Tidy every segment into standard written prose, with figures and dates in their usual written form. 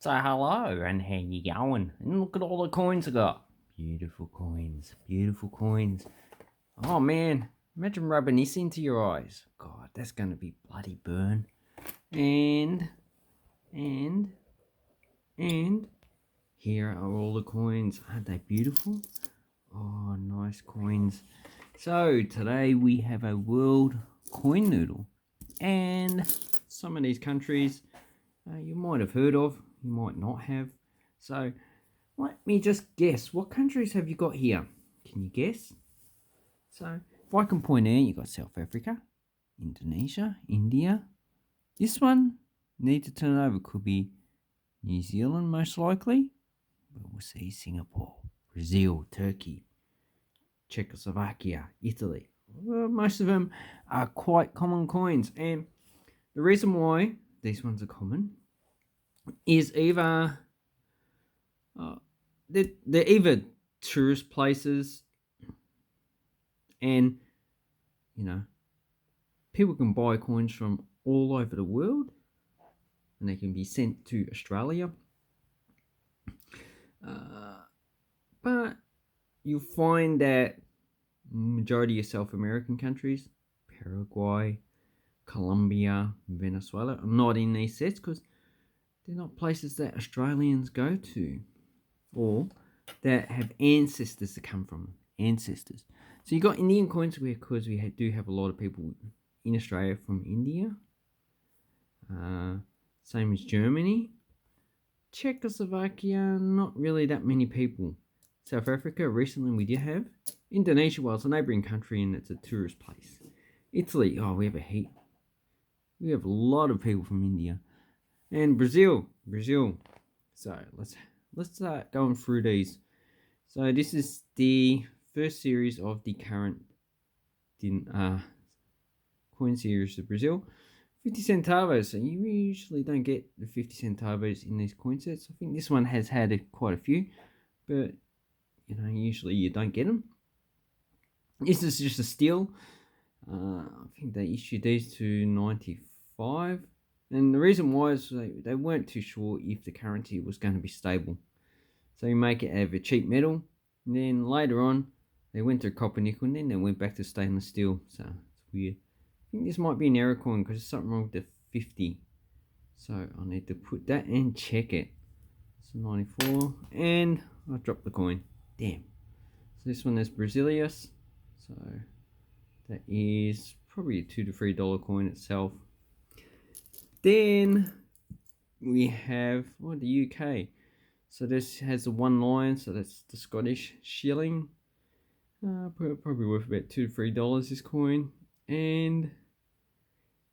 So hello, and how you going? And look at all the coins I got. Beautiful coins, beautiful coins. Oh man, imagine rubbing this into your eyes. God, that's gonna be bloody burn. And and and here are all the coins. Aren't they beautiful? Oh, nice coins. So today we have a world coin noodle, and some of these countries you might have heard of, you might not have. So let me just guess. What countries have you got here? Can you guess? So, if I can point out, you got South Africa, Indonesia, India. This one, need to turn it over, could be New Zealand, most likely. But we'll see Singapore, Brazil, Turkey, Czechoslovakia, Italy. Well, most of them are quite common coins. And the reason why these ones are common is either uh, they're either tourist places and you know people can buy coins from all over the world and they can be sent to Australia, but you'll find that majority of South American countries, Paraguay, Colombia, Venezuela, are not in these sets because they're not places that Australians go to or that have ancestors that come from ancestors. So you got Indian coins because we do have a lot of people in Australia from India. Same as Germany. Czechoslovakia, not really that many people. South Africa, recently we did have. Indonesia, well, it's a neighbouring country and it's a tourist place. Italy, oh, we have a heap. We have a lot of people from India. And Brazil. So let's start going through these. So this is the first series of the current coin series of Brazil. 50 centavos. So you usually don't get the 50 centavos in these coin sets. I think this one has had quite a few, but usually you don't get them. This is just a steal. I think they issued these to 95. And the reason why is they weren't too sure if the currency was going to be stable. So you make it out of a cheap metal. And then later on, they went to copper nickel and then they went back to stainless steel. So it's weird. I think this might be an error coin because there's something wrong with the 50. So I need to put that and check it. So 94. And I dropped the coin. Damn. So this one is Brazilius. So that is probably a $2 to $3 coin itself. Then we have the UK. So this has the one line, so that's the Scottish shilling. Probably worth about $2 to $3 this coin. And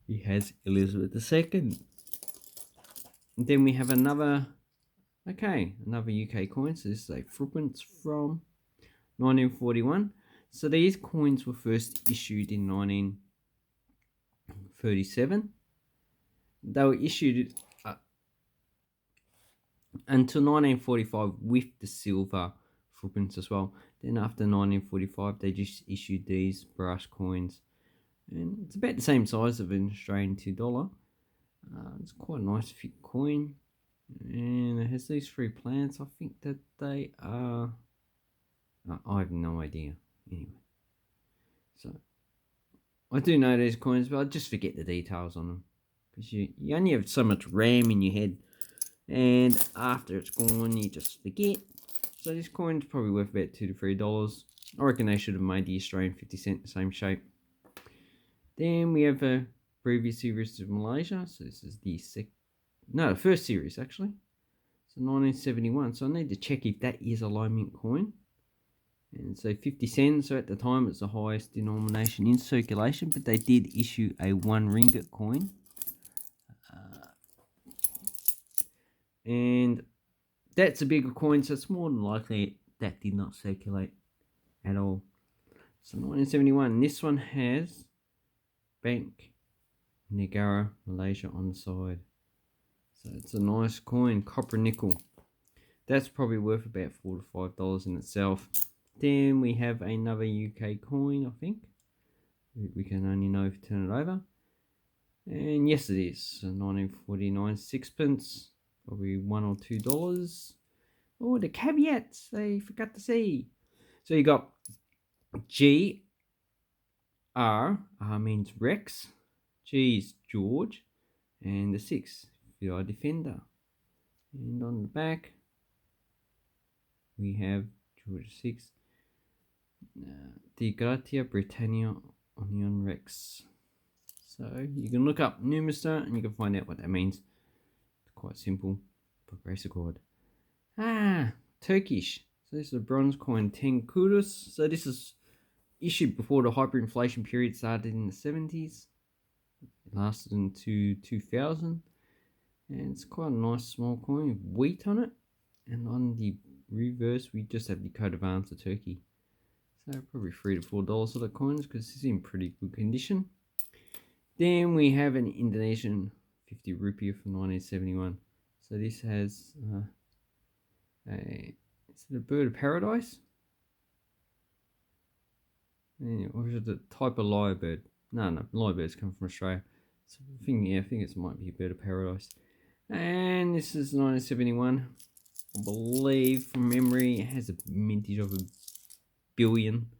he has Elizabeth II. And then we have another UK coin. So this is a threepence from 1941. So these coins were first issued in 1937. They were issued until 1945 with the silver threepence as well. Then after 1945, they just issued these brass coins, and it's about the same size of an Australian $2. It's quite a nice thick coin, and it has these three plants. I think that they are. I have no idea. Anyway, so I do know these coins, but I just forget the details on them because you only have so much RAM in your head. And after it's gone, you just forget. So this coin's probably worth about $2 to $3. I reckon they should have made the Australian 50 cent the same shape. Then we have a previous series of Malaysia. So this is the first series actually. So 1971. So I need to check if that is a low mint coin. And so 50 cents. So at the time it's the highest denomination in circulation, but they did issue a 1 ringgit coin. And that's a bigger coin, so it's more than likely that did not circulate at all. So 1971, this one has Bank Negara Malaysia on the side. So it's a nice coin, copper nickel. That's probably worth about $4 to $5 in itself. Then we have another UK coin, I think. We can only know if you turn it over. And yes, it is. So 1949 sixpence. probably $1 or $2. Oh, the caveats I forgot to say. So you got G, R means Rex, G is George, and the 6, you are defender. And on the back, we have George 6, De Gratia Britannia Union Rex. So you can look up Numistar and you can find out what that means. It's quite simple. For grace of God. Turkish. So this is a bronze coin, 10 kudos. So this is issued before the hyperinflation period started in the 70s. It lasted into 2000. And it's quite a nice small coin with wheat on it. And on the reverse, we just have the coat of arms of Turkey. So probably $3 to $4 for the coins because it's in pretty good condition. Then we have an Indonesian 50 rupiah from 1971. So this has is it a bird of paradise? Or is it a type of lyrebird? No, lyrebirds come from Australia. So I think it might be a bird of paradise. And this is 1971. I believe from memory it has a mintage of 1 billion.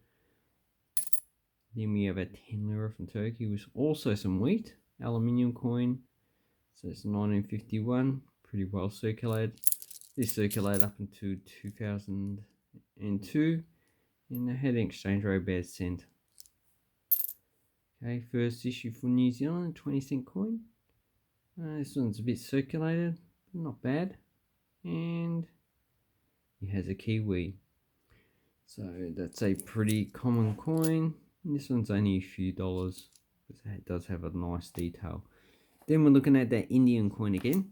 Then we have a 10 lira from Turkey with also some wheat, aluminium coin. So it's 1951, pretty well circulated. This circulated up until 2002, and they had an exchange rate about cent. Okay, first issue for New Zealand, 20-cent coin. This one's a bit circulated, but not bad. And it has a kiwi. So that's a pretty common coin. This one's only a few dollars, because it does have a nice detail. Then we're looking at that Indian coin again,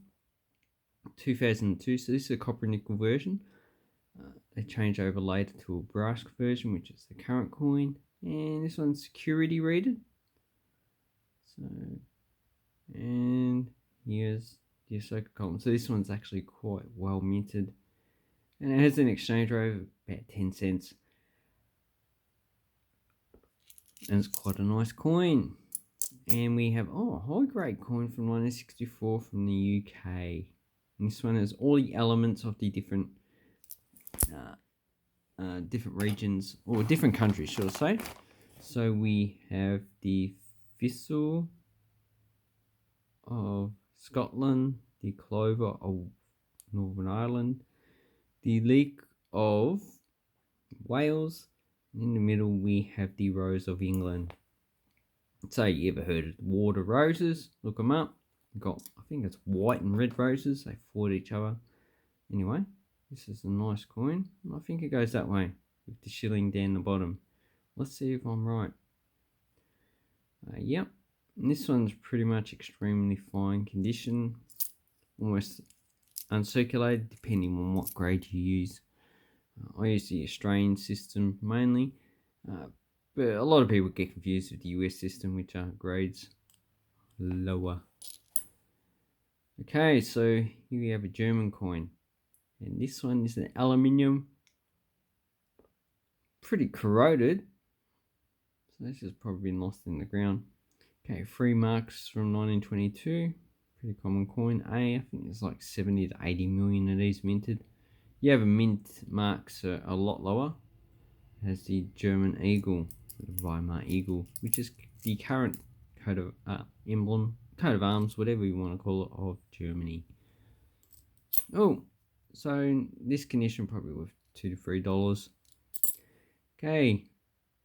2002. So this is a copper nickel version. They changed over later to a brass version, which is the current coin. And this one's security rated. So, and here's the Ahsoka column. So this one's actually quite well minted. And it has an exchange rate of about 10 cents. And it's quite a nice coin. And we have, a high grade coin from 1964 from the UK. And this one has all the elements of the different different regions, or different countries, should I say. So we have the thistle of Scotland, the clover of Northern Ireland, the leek of Wales, and in the middle we have the rose of England. So you ever heard of water roses? Look them up. Got, I think it's white and red roses. They fought each other. Anyway, this is a nice coin. I think it goes that way with the shilling down the bottom. Let's see if I'm right. Yep. And this one's pretty much extremely fine condition. Almost uncirculated, depending on what grade you use. I use the Australian system mainly. But a lot of people get confused with the US system, which are grades lower. Okay, so here we have a German coin. And this one is an aluminium. Pretty corroded. So this has probably been lost in the ground. Okay, 3 marks from 1922. Pretty common coin. I think there's like 70 to 80 million of these minted. You have a mint marks a lot lower. It has the German eagle, the Weimar eagle, which is the current coat of emblem, coat of arms, whatever you want to call it, of Germany. Oh, so this condition probably worth $2 to $3. Okay,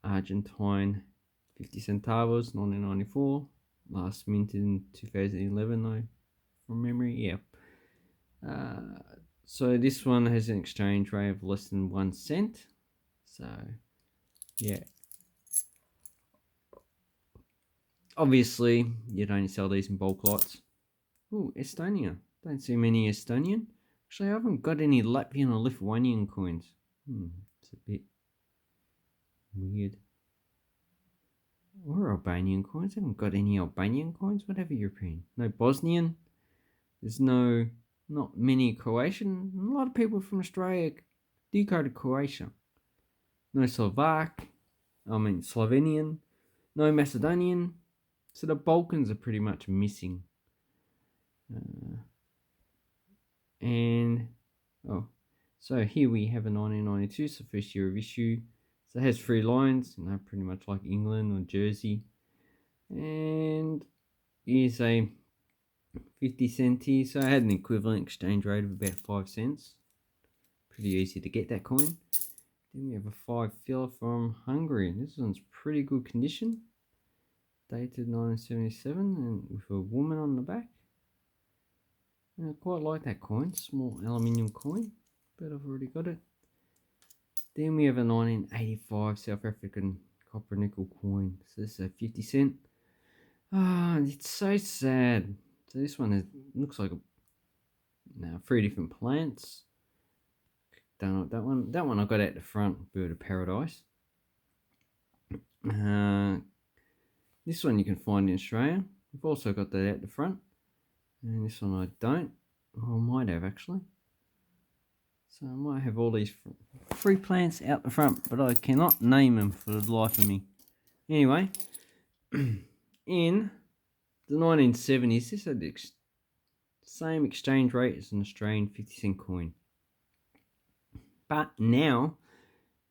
Argentine 50 centavos, 1994. Last minted in 2011 though, from memory. Yeah. So this one has an exchange rate of less than 1 cent. So, yeah. Obviously, you'd only sell these in bulk lots. Ooh, Estonia. Don't see many Estonian. Actually, I haven't got any Latvian or Lithuanian coins. It's a bit weird. Or Albanian coins. I haven't got any Albanian coins. Whatever European. No Bosnian. There's not many Croatian. A lot of people from Australia do go to Croatia. No Slovenian. No Macedonian. So the Balkans are pretty much missing. And so here we have a 1992, so first year of issue. So it has 3 lines, pretty much like England or Jersey. And here's a 50 centy, so I had an equivalent exchange rate of about 5 cents. Pretty easy to get that coin. Then we have a 5 filler from Hungary. This one's pretty good condition. Dated 1977 and with a woman on the back. And I quite like that coin, small aluminium coin, but I've already got it. Then we have a 1985 South African copper nickel coin. So this is a 50 cent. It's so sad. So this one looks like 3 different plants. Don't know what that one. That one I got at the front, Bird of Paradise. This one you can find in Australia. I've also got that at the front. And this one I don't. Or I might have actually. So I might have all these free plants out the front, but I cannot name them for the life of me. Anyway, in the 1970s, this had the same exchange rate as an Australian 50 cent coin. But now,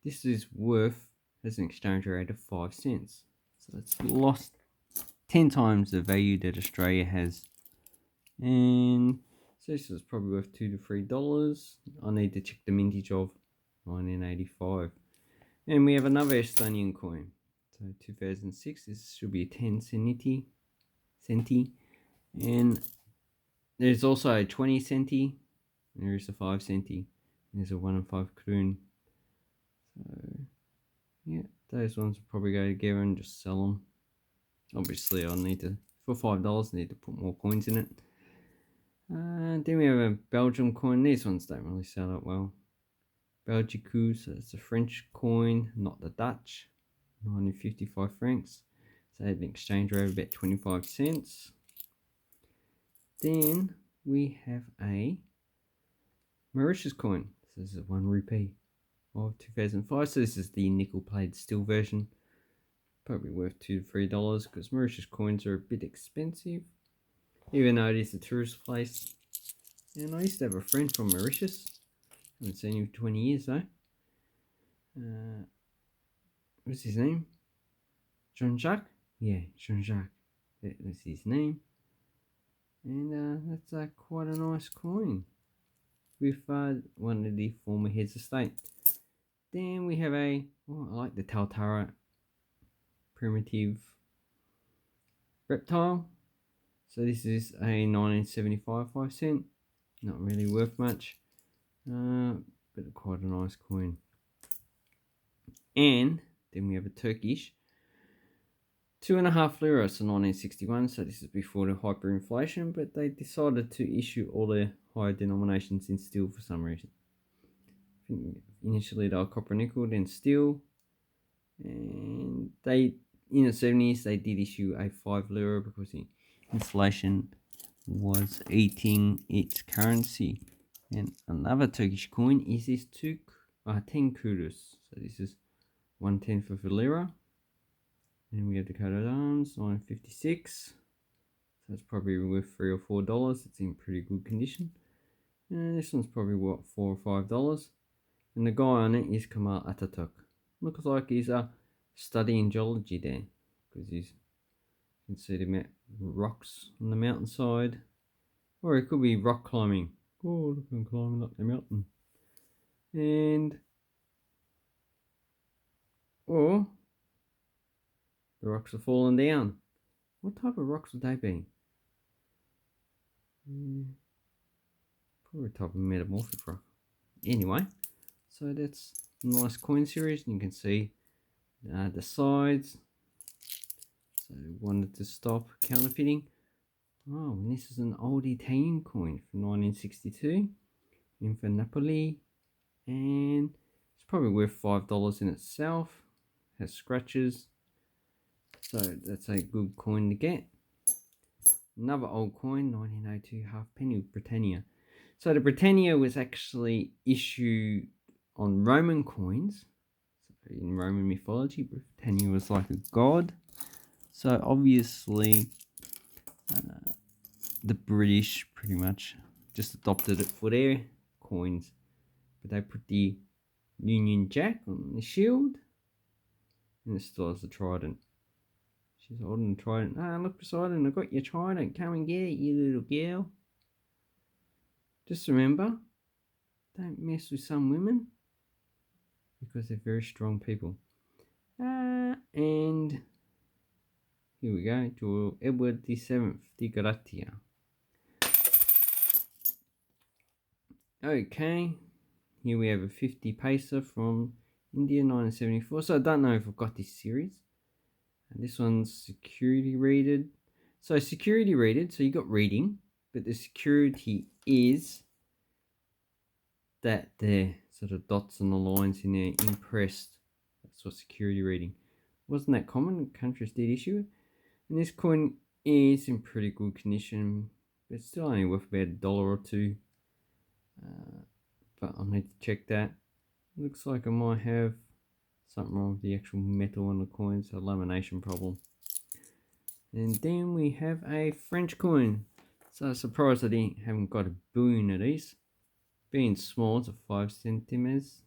this is worth as an exchange rate of 5 cents. So it's lost 10 times the value that Australia has. And so this is probably worth $2 to $3. I need to check the mintage of 1985. And we have another Estonian coin. So 2006, this should be a 10 centi. And there's also a 20 centi. And there is a 5 centi. And there's a 1 and 5 kroon. So yeah, those ones will probably go together and just sell them. Obviously I'll need to, for $5, I need to put more coins in it. Then we have a Belgium coin. These ones don't really sell that well. Belgique, so it's a French coin, not the Dutch. 1955 francs. So they had an exchange rate of about 25 cents. Then we have a Mauritius coin. So this is 1 rupee of 2005. So this is the nickel plated steel version. Probably worth $2 to $3 because Mauritius coins are a bit expensive. Even though it is a tourist place. And I used to have a friend from Mauritius. Haven't seen him for 20 years though. What's his name? Jean-Jacques? Yeah, Jean-Jacques. That's his name. And that's quite a nice coin. With one of the former heads of state. Then we have I like the Taltara primitive reptile. So this is a 1975 5 cent. Not really worth much. But quite a nice coin. And then we have a Turkish 2.5 lira, so 1961. So this is before the hyperinflation, but they decided to issue all their higher denominations in steel for some reason. I think initially they were copper nickel, then steel. And in the 70s they did issue a 5 lira because the inflation was eating its currency. And another Turkish coin is this 10 kuruş. So this is 1/10 of a lira. And we have the coat of arms, 1956. So it's probably worth $3 or $4. It's in pretty good condition. And this one's probably what, $4 or $5. And the guy on it is Kemal Atatürk. Looks like he's studying geology there, because you can see the rocks on the mountainside. Or it could be rock climbing. Oh, look, I'm climbing up the mountain. Or the rocks are falling down. What type of rocks would they be? Probably a type of metamorphic rock. Anyway, so that's a nice coin series. And you can see the sides. So wanted to stop counterfeiting. Oh, and this is an old Italian coin from 1962 in for Napoli, and it's probably worth $5 in itself. Has scratches, so that's a good coin to get. Another old coin, 1902 halfpenny of Britannia. So the Britannia was actually issued on Roman coins. So in Roman mythology, Britannia was like a god. So obviously the British pretty much just adopted it for their coins. But they put the Union Jack on the shield, and it still has the trident. She's holding the trident. Ah, look, Poseidon, I got your trident. Come and get it, you little girl. Just remember, don't mess with some women, because they're very strong people. And here we go, to Edward VII di Grazia. Okay, here we have a 50 pacer from India, 1974. So I don't know if I've got this series. And this one's security rated. So security rated, so you got reading, but the security is that the sort of dots and the lines in there impressed. That's what security reading. Wasn't that common? Countries did issue it. And this coin is in pretty good condition, but it's still only worth about $1 or $2. But I'll need to check that. Looks like I might have something wrong with the actual metal on the coins, a lamination problem. And then we have a French coin. So surprised I haven't got a billion of these. Being small, it's a 5 centimeters.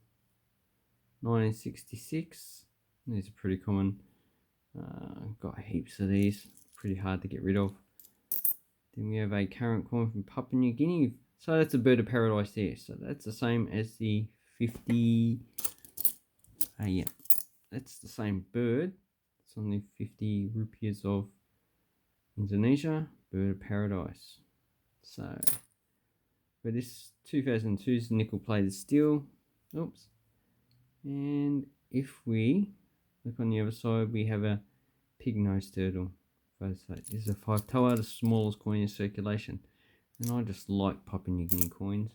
1966. These are pretty common. Got heaps of these. Pretty hard to get rid of. Then we have a current coin from Papua New Guinea. So that's a bird of paradise there. So that's the same as the 50. Yeah, that's the same bird. It's only 50 rupees of Indonesia. Bird of paradise. So, but this 2002 is nickel plated steel. Oops. And if we look on the other side, we have a pig nose turtle. This is a 5 toa, the smallest coin in circulation. And I just like Papua New Guinea coins.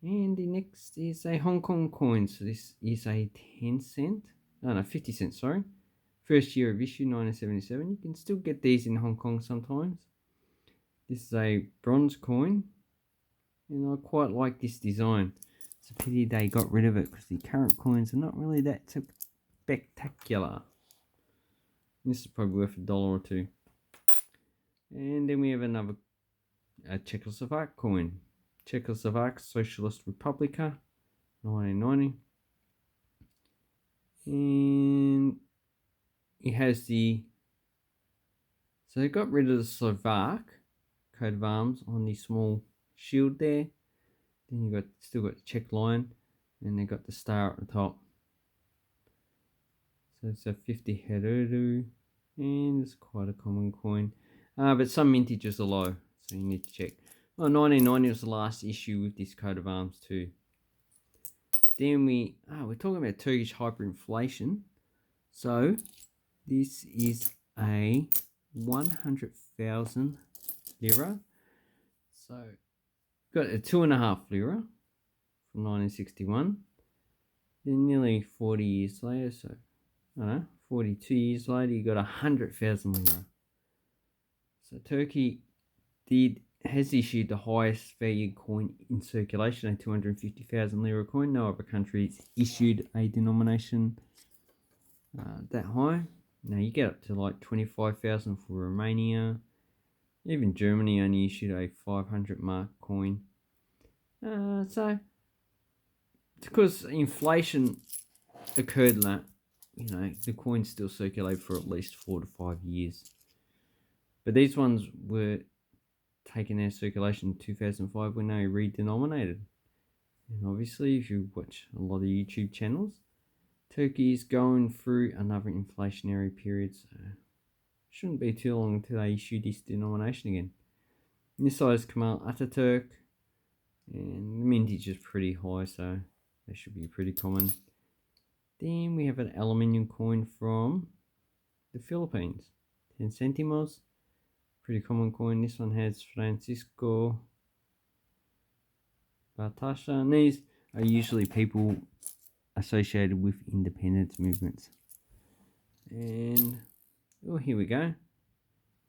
And the next is a Hong Kong coin. So this is a 10 cent. No, 50 cents, sorry. First year of issue, 1977. You can still get these in Hong Kong sometimes. This is a bronze coin. And I quite like this design. It's a pity they got rid of it, because the current coins are not really that spectacular. This is probably worth $1 or $2. And then we have another Czechoslovak coin. Czechoslovak Socialist Republika, 1990. And it has the... So they got rid of the Slovak coat of arms on the small shield there. Then you still got the Czech line, and they got the star at the top. So it's a 50 Herudu, and it's quite a common coin. But some mintages are low, so you need to check. Well, 1990 was the last issue with this coat of arms too. Then we're talking about Turkish hyperinflation. So this is a 100,000 lira. So got a 2.5 lira from 1961. Then nearly 40 years later, so I don't know, 42 years later, you got 100,000 lira. So Turkey has issued the highest valued coin in circulation, a 250,000 lira coin. No other country's issued a denomination that high. Now you get up to like 25,000 for Romania. Even Germany only issued a 500 mark coin. So because inflation occurred, that the coins still circulate for at least 4 to 5 years. But these ones were taken out of circulation in 2005 when they redenominated. And obviously, if you watch a lot of YouTube channels, Turkey is going through another inflationary period, so it shouldn't be too long until they issue this denomination again. And this side is Kemal Ataturk, and the mintage is pretty high, so they should be pretty common. Then we have an aluminium coin from the Philippines, 10 centimos. Pretty common coin. This one has Francisco Batasha, and these are usually people associated with independence movements. And here we go.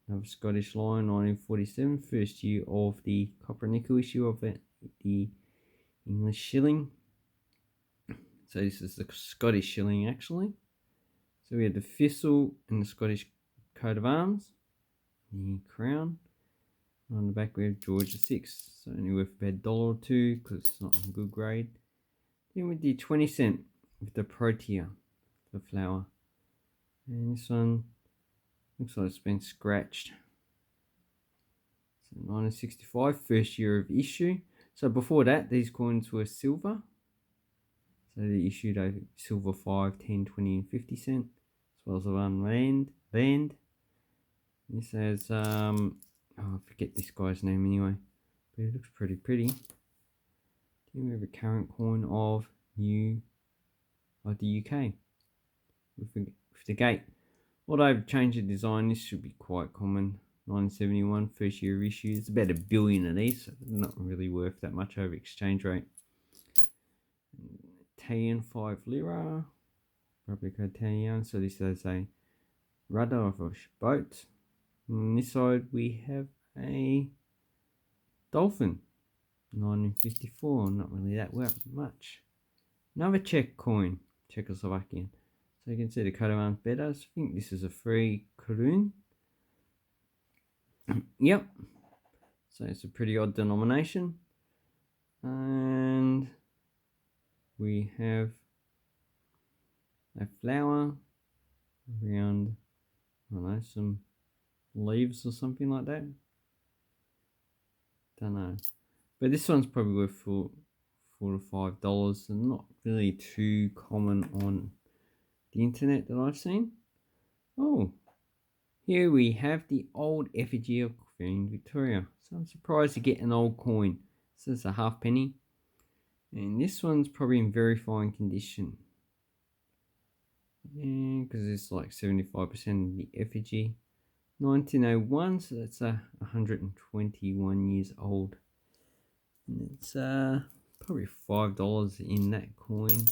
Another Scottish line, 1947, first year of the copper nickel issue of it, the English shilling. So this is the Scottish shilling actually. So we had the thistle and the Scottish coat of arms, the crown. On the back we have Georgia 6. So only worth about $1 or $2 because it's not in good grade. Then with the 20 cent with the Protea, the flower. And this one looks like it's been scratched. So 1965, first year of issue. So before that, these coins were silver. So they issued a silver 5, 10, 20, and 50 cent, as well as one land. This has I forget this guy's name anyway, but it looks pretty pretty. Then we have a current coin of the UK with the gate. Although I've changed the design, this should be quite common. 1971, first year of issue. It's about 1 billion of these, so not really worth that much over exchange rate. Italian 5 lira, Republic Italian. So this is a rudder of a boat. On this side we have a dolphin, 1954. Not really that much. Another Czech coin, Czechoslovakian. So you can see the coat of arms better. So I think this is a 3 korun. Yep. So it's a pretty odd denomination. And we have a flower around, I don't know, some leaves or something like that. Don't know. But this one's probably worth $4 to $5 and not really too common on the internet that I've seen. Oh, here we have the old effigy of Queen Victoria. So I'm surprised to get an old coin. This is a halfpenny. And this one's probably in very fine condition. Yeah, because it's like 75% of the effigy. 1901, so that's 121 years old. And it's probably $5 in that coin.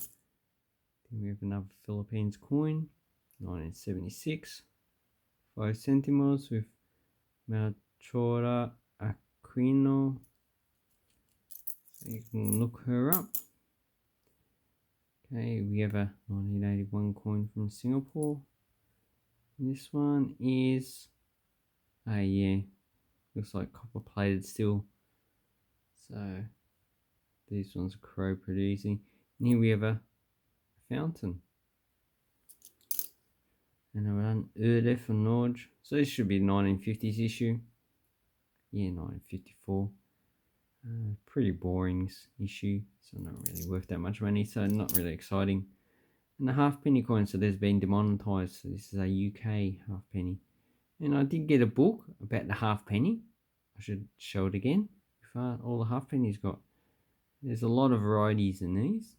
Then we have another Philippines coin, 1976. 5 centimos with Melchora Aquino. So you can look her up. Okay, we have a 1981 coin from Singapore. This one is, yeah, looks like copper plated still. So these ones crow pretty easy. And here we have a fountain. And around Erde for Norge. So this should be 1950s issue. Yeah, 1954. Pretty boring issue, so not really worth that much money, so not really exciting. And the halfpenny coin, so there's been demonetized, so this is a UK halfpenny. And I did get a book about the halfpenny. I should show it again. With all the halfpennies got. There's a lot of varieties in these.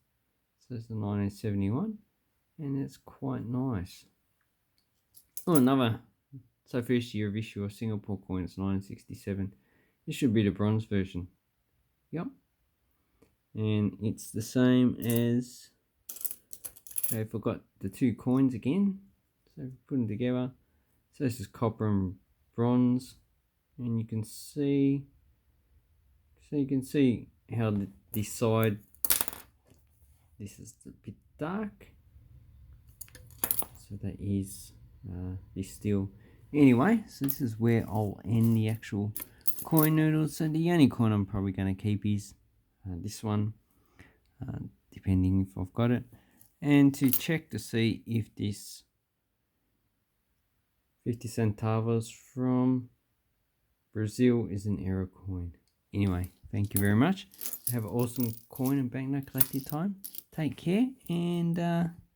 So it's the 1971, and it's quite nice. Oh, another. So first year of issue of Singapore coin, it's 1967. This should be the bronze version. Yep. And it's the same as, okay, I forgot the 2 coins again. So put them together. So this is copper and bronze. And you can see, how this side, this is a bit dark. So that is this steel. Anyway, so this is where I'll end the actual coin noodles. So the only coin I'm probably going to keep is this one, depending if I've got it, and to check to see if this 50 centavos from Brazil is an error coin. Anyway, thank you very much. Have an awesome coin and banknote collecting time. Take care and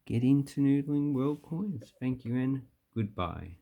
get into noodling world coins. Thank you and goodbye.